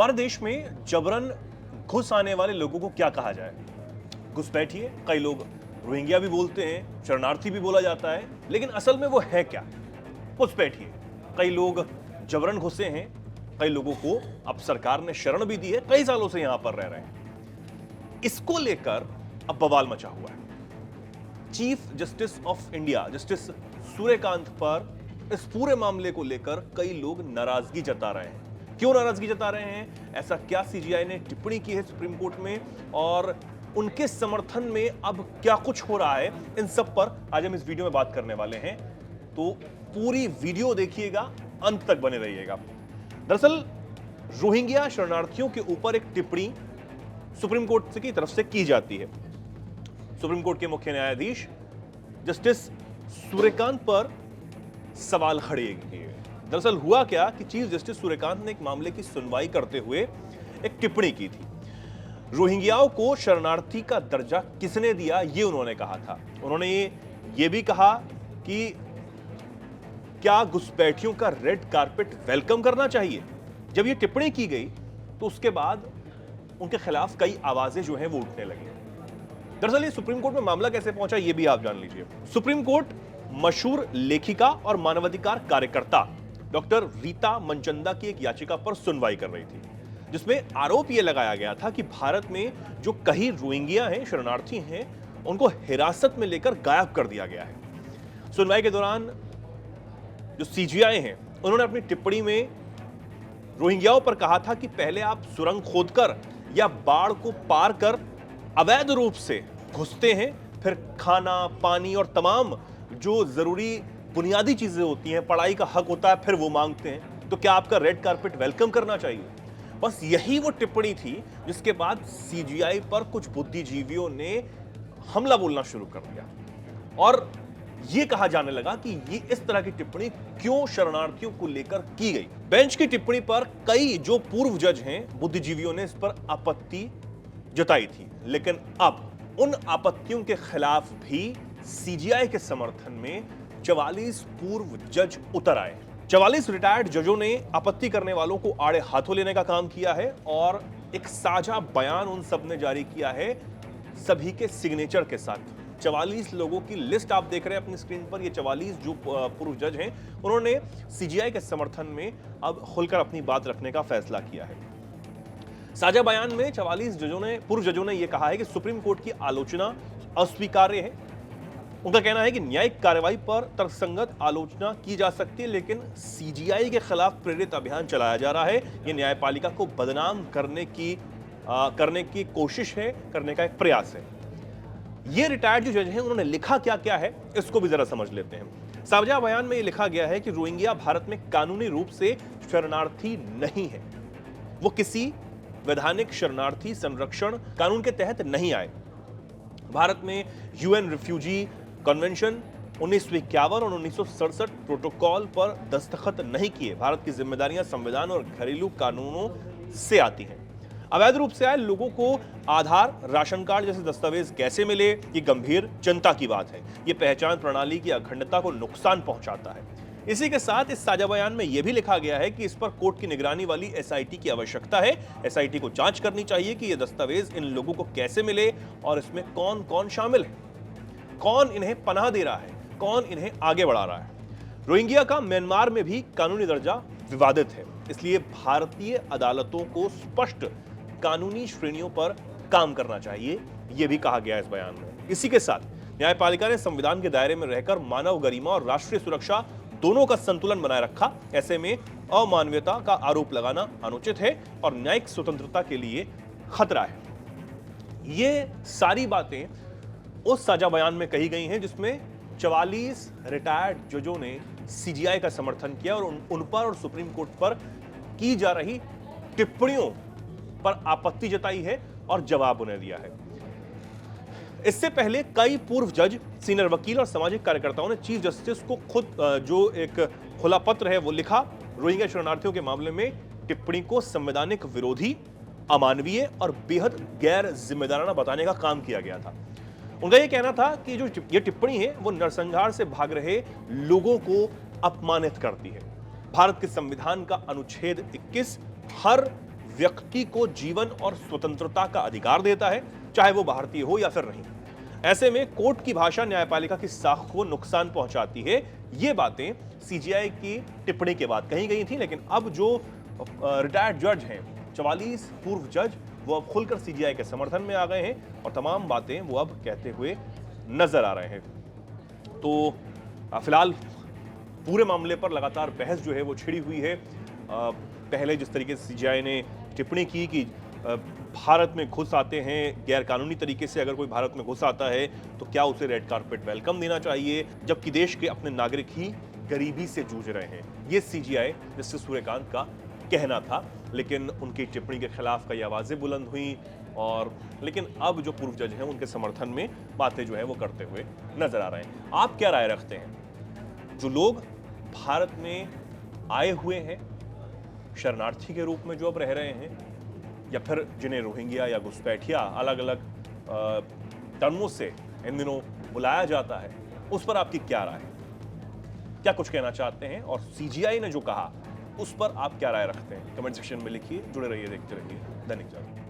हमारे देश में जबरन घुस आने वाले लोगों को क्या कहा जाए? घुसपैठिए, कई लोग रोहिंग्या भी बोलते हैं, शरणार्थी भी बोला जाता है, लेकिन असल में वो है क्या? घुसपैठिए। कई लोग जबरन घुसे हैं, कई लोगों को अब सरकार ने शरण भी दी है, कई सालों से यहां पर रह रहे हैं। इसको लेकर अब बवाल मचा हुआ है। Chief justice of India justice Suryakant पर इस पूरे मामले को लेकर कई लोग नाराजगी जता रहे हैं। क्यों नाराजगी जता रहे हैं? ऐसा क्या सीजीआई ने टिप्पणी की है सुप्रीम कोर्ट में, और उनके समर्थन में अब क्या कुछ हो रहा है, इन सब पर आज हम इस वीडियो में बात करने वाले हैं। तो पूरी वीडियो देखिएगा, अंत तक बने रहिएगा। दरअसल रोहिंग्या शरणार्थियों के ऊपर एक टिप्पणी सुप्रीम कोर्ट की तरफ से की जाती है। सुप्रीम कोर्ट के मुख्य न्यायाधीश जस्टिस सूर्यकांत पर सवाल खड़े किए। दरअसल हुआ क्या कि चीफ जस्टिस सूर्यकांत ने एक मामले की सुनवाई करते हुए एक टिप्पणी की थी। रोहिंग्याओं को शरणार्थी का दर्जा किसने दिया, ये उन्होंने कहा था। उन्होंने ये भी कहा कि क्या घुसपैठियों का रेड कारपेट वेलकम करना चाहिए। जब ये टिप्पणी की गई तो उसके बाद उनके खिलाफ कई आवाजें जो हैं वो उठने लगी। दरअसल ये सुप्रीम कोर्ट में मामला कैसे पहुंचा, ये भी आप जान लीजिए। सुप्रीम कोर्ट मशहूर लेखिका और मानवाधिकार कार्यकर्ता डॉक्टर रीता मनचंदा की एक याचिका पर सुनवाई कर रही थी, जिसमें आरोप यह लगाया गया था कि भारत में जो कई रोहिंग्या हैं, शरणार्थी हैं, उनको हिरासत में लेकर गायब कर दिया गया है। सुनवाई के दौरान जो सीजीआई हैं, उन्होंने अपनी टिप्पणी में रोहिंग्याओं पर कहा था कि पहले आप सुरंग खोदकर या बाढ़ को पार कर अवैध रूप से घुसते हैं, फिर खाना, पानी और तमाम जो जरूरी बुनियादी चीजें होती हैं, पढ़ाई का हक होता है, फिर वो मांगते हैं। तो क्या आपका रेड कारपेट वेलकम करना चाहिए? बस यही वो टिप्पणी थी जिसके बाद सीजीआई पर कुछ बुद्धिजीवियों ने हमला बोलना शुरू कर दिया और यह कहा जाने लगा कि ये इस तरह की टिप्पणी क्यों शरणार्थियों को लेकर की गई। बेंच की टिप्पणी पर कई जो पूर्व जज हैं, बुद्धिजीवियों ने इस पर आपत्ति जताई थी, लेकिन अब उन आपत्तियों के खिलाफ भी सीजीआई के समर्थन में 44 पूर्व जज उतर आए। 44 रिटायर्ड जजों ने आपत्ति करने वालों को आड़े हाथों लेने का काम किया है और एक साझा बयान उन सब ने जारी किया है, सभी के सिग्नेचर के साथ। 44 लोगों की लिस्ट आप देख रहे हैं अपनी स्क्रीन पर। ये 44 जो पूर्व जज हैं, उन्होंने सीजीआई के समर्थन में अब खुलकर अपनी बात रखने का फैसला किया है। साझा बयान में 44 पूर्व जजों ने यह कहा है कि सुप्रीम कोर्ट की आलोचना अस्वीकार्य है। उनका कहना है कि न्यायिक कार्रवाई पर तर्कसंगत आलोचना की जा सकती है, लेकिन सीजीआई के खिलाफ प्रेरित अभियान चलाया जा रहा है। यह न्यायपालिका को बदनाम करने की कोशिश है, करने का एक प्रयास है। ये रिटायर्ड जो जज हैं, उन्होंने लिखा क्या क्या है, इसको भी जरा समझ लेते हैं। साझा बयान में यह लिखा गया है कि रोहिंग्या भारत में कानूनी रूप से शरणार्थी नहीं है। वो किसी वैधानिक शरणार्थी संरक्षण कानून के तहत नहीं आए। भारत में यूएन रिफ्यूजी कन्वेंशन 1951 और 1967 प्रोटोकॉल पर दस्तखत नहीं किए। भारत की जिम्मेदारियां संविधान और घरेलू कानूनों से आती हैं। अवैध रूप से आए लोगों को आधार, राशन कार्ड जैसे दस्तावेज कैसे मिले, ये गंभीर चिंता की बात है। ये पहचान प्रणाली की अखंडता को नुकसान पहुंचाता है। इसी के साथ इस साझा बयान में यह भी लिखा गया है कि इस पर कोर्ट की निगरानी वाली एसआईटी की आवश्यकता है। एसआईटी को जांच करनी चाहिए कि ये दस्तावेज इन लोगों को कैसे मिले और इसमें कौन कौन शामिल है, कौन इन्हें पनाह दे रहा है, कौन इन्हें आगे बढ़ा रहा है। रोहिंग्या का म्यांमार में भी कानूनी दर्जा विवादित है, इसलिए भारतीय अदालतों को स्पष्ट कानूनी श्रेणियों पर काम करना चाहिए, यह भी कहा गया इस बयान में। इसी के साथ न्यायपालिका ने संविधान के दायरे में रहकर मानव गरिमा और राष्ट्रीय सुरक्षा दोनों का संतुलन बनाए रखा। ऐसे में अमानवीयता का आरोप लगाना अनुचित है और न्यायिक स्वतंत्रता के लिए खतरा है। ये सारी बातें उस साझा बयान में कही गई हैं जिसमें 44 रिटायर्ड जजों ने सीजीआई का समर्थन किया और उन पर और सुप्रीम कोर्ट पर की जा रही टिप्पणियों पर आपत्ति जताई है और जवाब उन्हें दिया है। इससे पहले कई पूर्व जज, सीनियर वकील और सामाजिक कार्यकर्ताओं ने चीफ जस्टिस को खुद जो एक खुला पत्र है वो लिखा। रोहिंग्या शरणार्थियों के मामले में टिप्पणी को संवैधानिक विरोधी, अमानवीय और बेहद गैर जिम्मेदाराना बताने का काम किया गया था। उनका यह कहना था कि जो ये टिप्पणी है वो नरसंहार से भाग रहे लोगों को अपमानित करती है। भारत के संविधान का अनुच्छेद 21 हर व्यक्ति को जीवन और स्वतंत्रता का अधिकार देता है, चाहे वो भारतीय हो या फिर नहीं। ऐसे में कोर्ट की भाषा न्यायपालिका की साख को नुकसान पहुंचाती है। ये बातें सीजीआई की टिप्पणी के बाद कही गई थी, लेकिन अब जो रिटायर्ड जज हैं, 44 पूर्व जज, वो अब खुलकर सीजीआई के समर्थन में आ गए हैं और तमाम बातें वो अब कहते हुए नजर आ रहे हैं। तो फिलहाल पूरे मामले पर लगातार बहस जो है वो छिड़ी हुई है। पहले जिस तरीके से सीजीआई ने टिप्पणी की कि भारत में घुस आते हैं गैर कानूनी तरीके से, अगर कोई भारत में घुस आता है तो क्या उसे रेड कारपेट वेलकम देना चाहिए, जबकि देश के अपने नागरिक ही गरीबी से जूझ रहे हैं। ये सीजीआई जस्टिस सूर्यकांत का कहना था, लेकिन उनकी टिप्पणी के खिलाफ कई आवाजें बुलंद हुई और लेकिन अब जो पूर्व जज हैं उनके समर्थन में बातें जो है वो करते हुए नजर आ रहे हैं। आप क्या राय रखते हैं? जो लोग भारत में आए हुए हैं शरणार्थी के रूप में जो अब रह रहे हैं, या फिर जिन्हें रोहिंग्या या घुसपैठिया अलग अलग टर्मों से इन दिनों बुलाया जाता है, उस पर आपकी क्या राय है? क्या कुछ कहना चाहते हैं? और सीजीआई ने जो कहा उस पर आप क्या राय रखते हैं? कमेंट सेक्शन में लिखिए। जुड़े रहिए, देखते रहिए दैनिक जागरण।